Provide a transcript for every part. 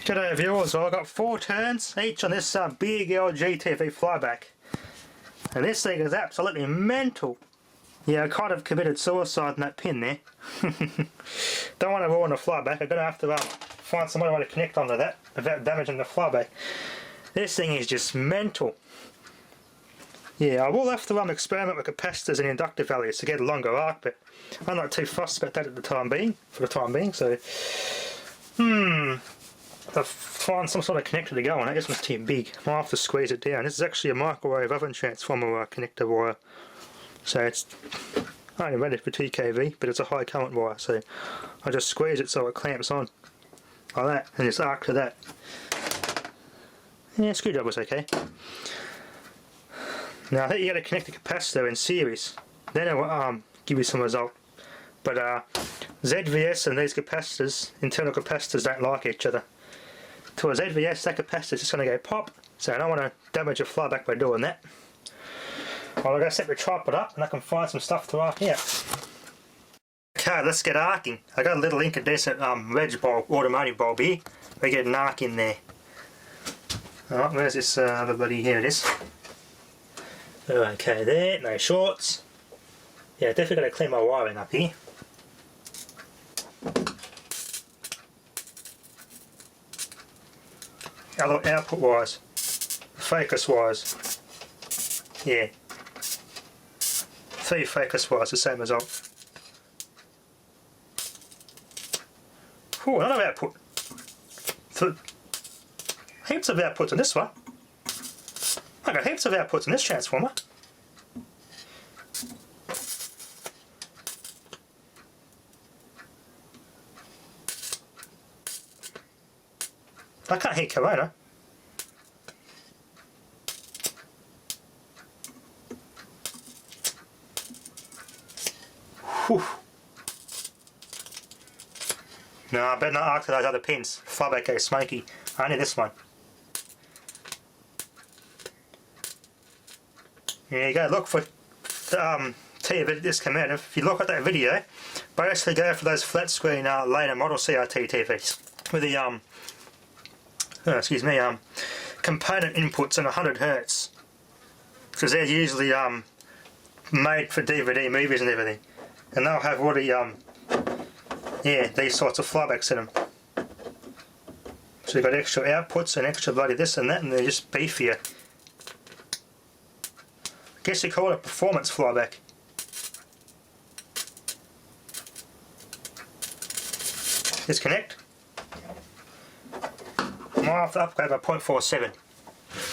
G'day viewers, well, I've got 4 turns each on this big LG TV Flyback, and this thing is absolutely mental. Yeah, I kind of committed suicide in that pin there. Don't want to ruin the Flyback. I'm going to have to find some other way to connect onto that without damaging the Flyback. This thing is just mental. Yeah, I will have to experiment with capacitors and inductor values to get a longer arc, but I'm not too fussed about that for the time being, so to find some sort of connector to go on it. This one's too big. I'll have to squeeze it down. This is actually a microwave oven transformer connector wire, so it's only rated for 2 kV, but it's a high current wire, so I just squeeze it so it clamps on like that, and just arc to that. Yeah, screwdriver's okay. Now I think you got to connect the capacitor in series, then it will give you some result. But ZVS and these capacitors, internal capacitors, don't like each other. To a ZVS, that capacitor's just going to go pop, so I don't want to damage a Flyback by doing that. Well, I'm going to set the tripod up and I can find some stuff to arc out. Okay, let's get arcing. I got a little incandescent wedge bulb, automotive bulb here. We get an arc in there. Alright, where's this other bloody? Here it is. Okay, there, no shorts. Yeah, definitely got to clean my wiring up here. Output wires, focus wires. Yeah, 3 focus wires, the same result. Oh, another output. Heaps of outputs on this one. I got heaps of outputs in this transformer. I can't hear Corona. Whew. No, I better not arc to those other pins. Flyback goes smoky. Only this one. There you go. Look for TV this come out. If you look at that video, basically go for those flat screen later model CRT TVs with the component inputs and 100 Hz, because they're usually made for DVD movies and everything, and they'll have already yeah, these sorts of Flybacks in them. So you've got extra outputs and extra bloody this and that, and they're just beefier. I guess you call it a performance Flyback. Disconnect. I might have to upgrade by 0.47.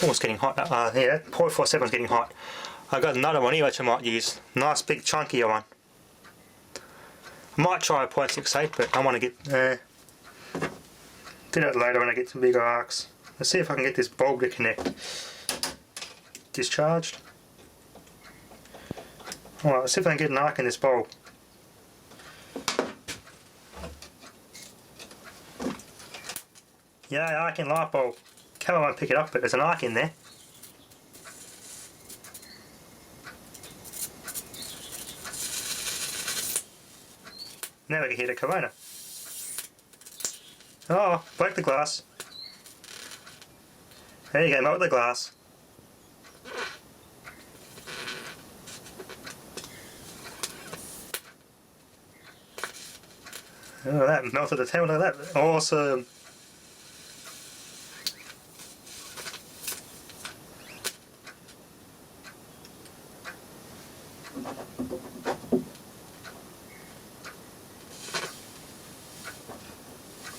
Oh, it's getting hot. Yeah, 0.47 is getting hot. I've got another one here which I might use. Nice big chunkier one. I might try a 0.68, but I want to get do that later when I get some bigger arcs. Let's see if I can get this bulb to connect. Discharged. Alright, let's see if I can get an arc in this bulb. Yeah, arc in light bulb. Camera won't pick it up, but there's an arc in there. Now we can hear the Corona. Oh, break the glass. There you go, melt the glass. Oh, that melted the tail, look at that. Awesome.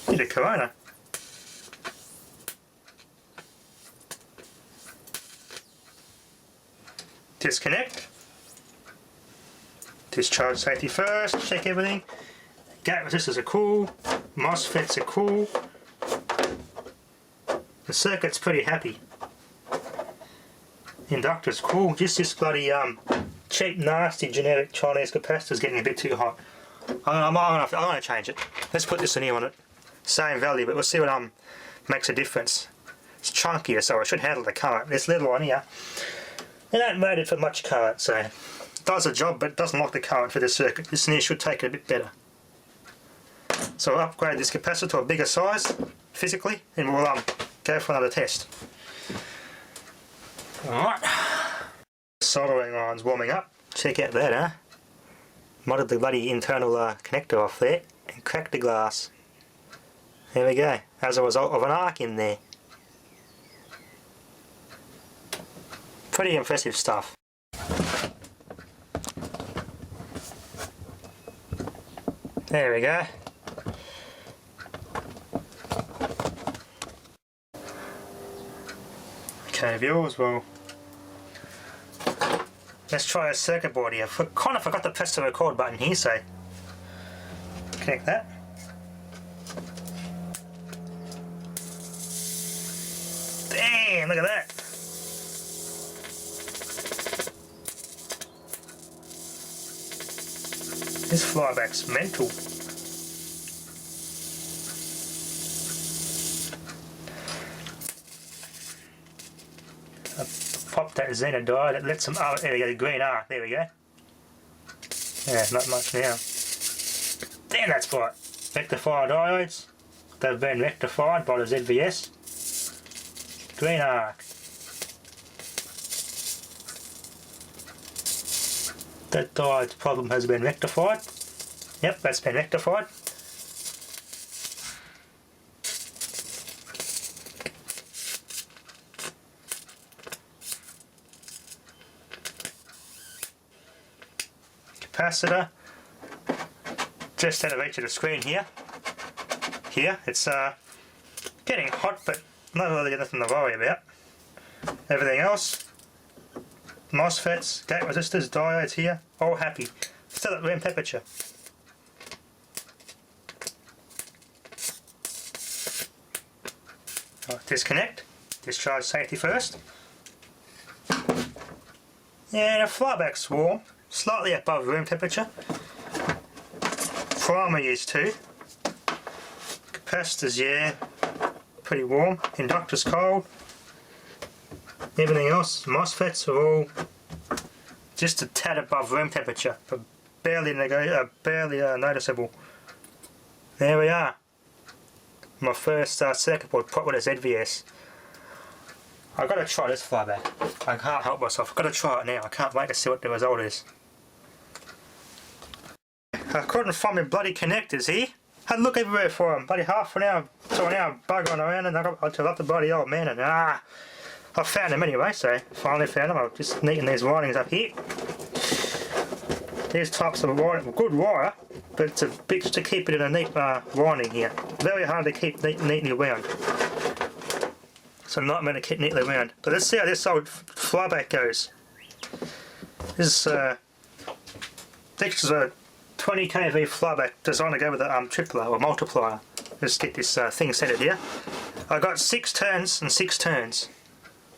Get a Corona. Disconnect. Discharge safety first, check everything. Gate resistors are cool, MOSFETs are cool. The circuit's pretty happy. Inductor's cool, just this bloody cheap, nasty, generic Chinese capacitor's getting a bit too hot. I'm going to change it. Let's put this in here on it. Same value, but we'll see what makes a difference. It's chunkier, so it should handle the current. This little one here, it ain't rated for much current, so it does a job, but it doesn't like the current for this circuit. This in here should take it a bit better. So I'll upgrade this capacitor to a bigger size, physically, and we'll go for another test. Alright. Soldering iron's warming up. Check out that, huh? Modded the bloody internal connector off there and cracked the glass. There we go, as a result of an arc in there. Pretty impressive stuff. There we go. Okay viewers, well, let's try a circuit board here. Kind of forgot to press the record button here, so connect that. Damn, look at that. This flyback's mental. Pop that Xena diode, it lets them, oh there we go, the green arc, there we go. Yeah, not much now. Damn, that's bright. Rectifier diodes, they've been rectified by the ZVS. Green arc. That diode's problem has been rectified. Yep, that's been rectified. Capacitor just out of reach of the screen here. Here, it's getting hot, but not really nothing to worry about. Everything else, MOSFETs, gate resistors, diodes here, all happy. Still at room temperature. Right, disconnect, discharge safety first. Yeah, the flyback's warm, slightly above room temperature. Primary is too. Capacitors, yeah, pretty warm. Inductor's cold. Everything else, MOSFETs are all just a tad above room temperature, but barely noticeable. There we are. My first circuit board put with a ZVS. I've got to try this flyback. I can't help myself. I've got to try it now. I can't wait to see what the result is. I couldn't find my bloody connectors here. Had to look everywhere for them. Bloody half an hour to an hour bugging around, and I got to let the bloody old man, and I found them anyway, so finally found them. I'm just neating these windings up here. These types of wire, good wire, but it's a bitch to keep it in a neat winding here. Very hard to keep neatly wound. So I'm not going to keep neatly wound. But let's see how this old flyback goes. This is a 20 kV flyback designed to go with a tripler or multiplier. Let's get this thing centered here. I got 6 turns and 6 turns.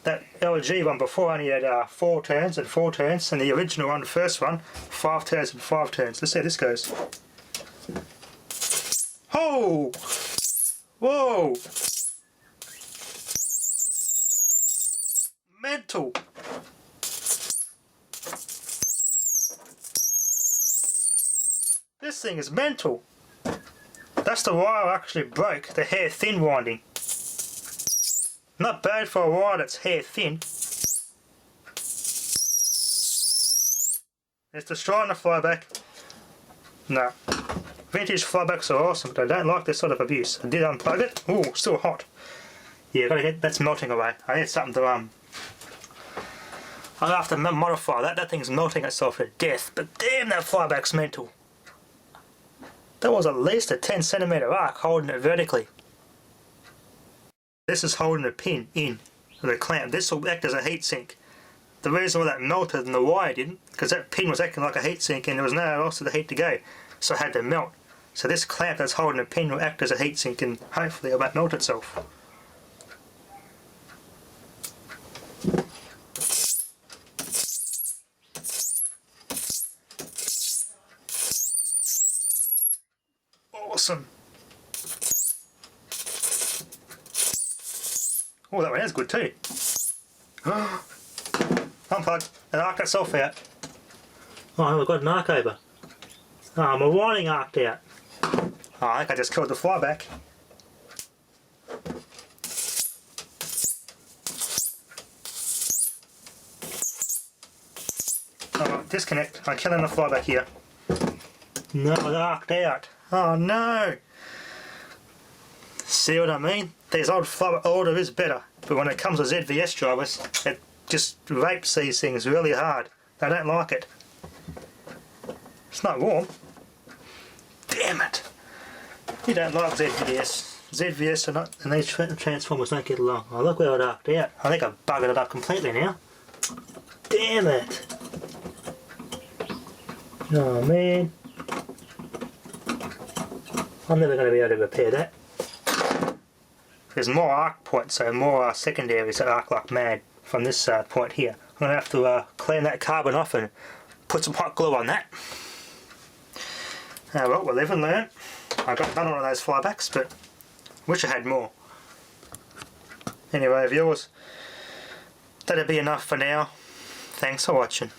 That LG one before only had 4 turns and 4 turns, and the original one, the first one, 5 turns and 5 turns. Let's see how this goes. Oh! Whoa! Mental! This thing is mental. That's the wire I actually broke, the hair thin winding. Not bad for a wire that's hair thin. It's destroying the flyback. No. Vintage flybacks are awesome, but I don't like this sort of abuse. I did unplug it. Ooh, still hot. Yeah, gotta get that's melting away. I need something to I'll have to modify that. That thing's melting itself to death. But damn, that flyback's mental. That was at least a 10 centimeter arc holding it vertically. This is holding a pin in the clamp. This will act as a heatsink. The reason why that melted and the wire didn't, because that pin was acting like a heatsink and there was nowhere else for the heat to go, so it had to melt. So this clamp that's holding the pin will act as a heatsink and hopefully it won't melt itself. Awesome. Oh, that one is good too. Unplugged and arc itself out. Oh, we've got an arc over. Oh, my winding arced out. Oh, I think I just killed the flyback. disconnect. I'm killing the flyback here. No, it arced out. Oh no! See what I mean? These old flyback order is better, but when it comes to ZVS drivers, it just rapes these things really hard. They don't like it. It's not warm. Damn it! You don't like ZVS. ZVS are not, and these transformers don't get along. Oh, look where it arced out. I think I've buggered it up completely now. Damn it! Oh man. I'm never going to be able to repair that. There's more arc points, so more secondaries that arc like mad from this point here. I'm going to have to clean that carbon off and put some hot glue on that. Well, we'll live and learn. I got done one of those flybacks, but wish I had more. Anyway, viewers, that'll be enough for now. Thanks for watching.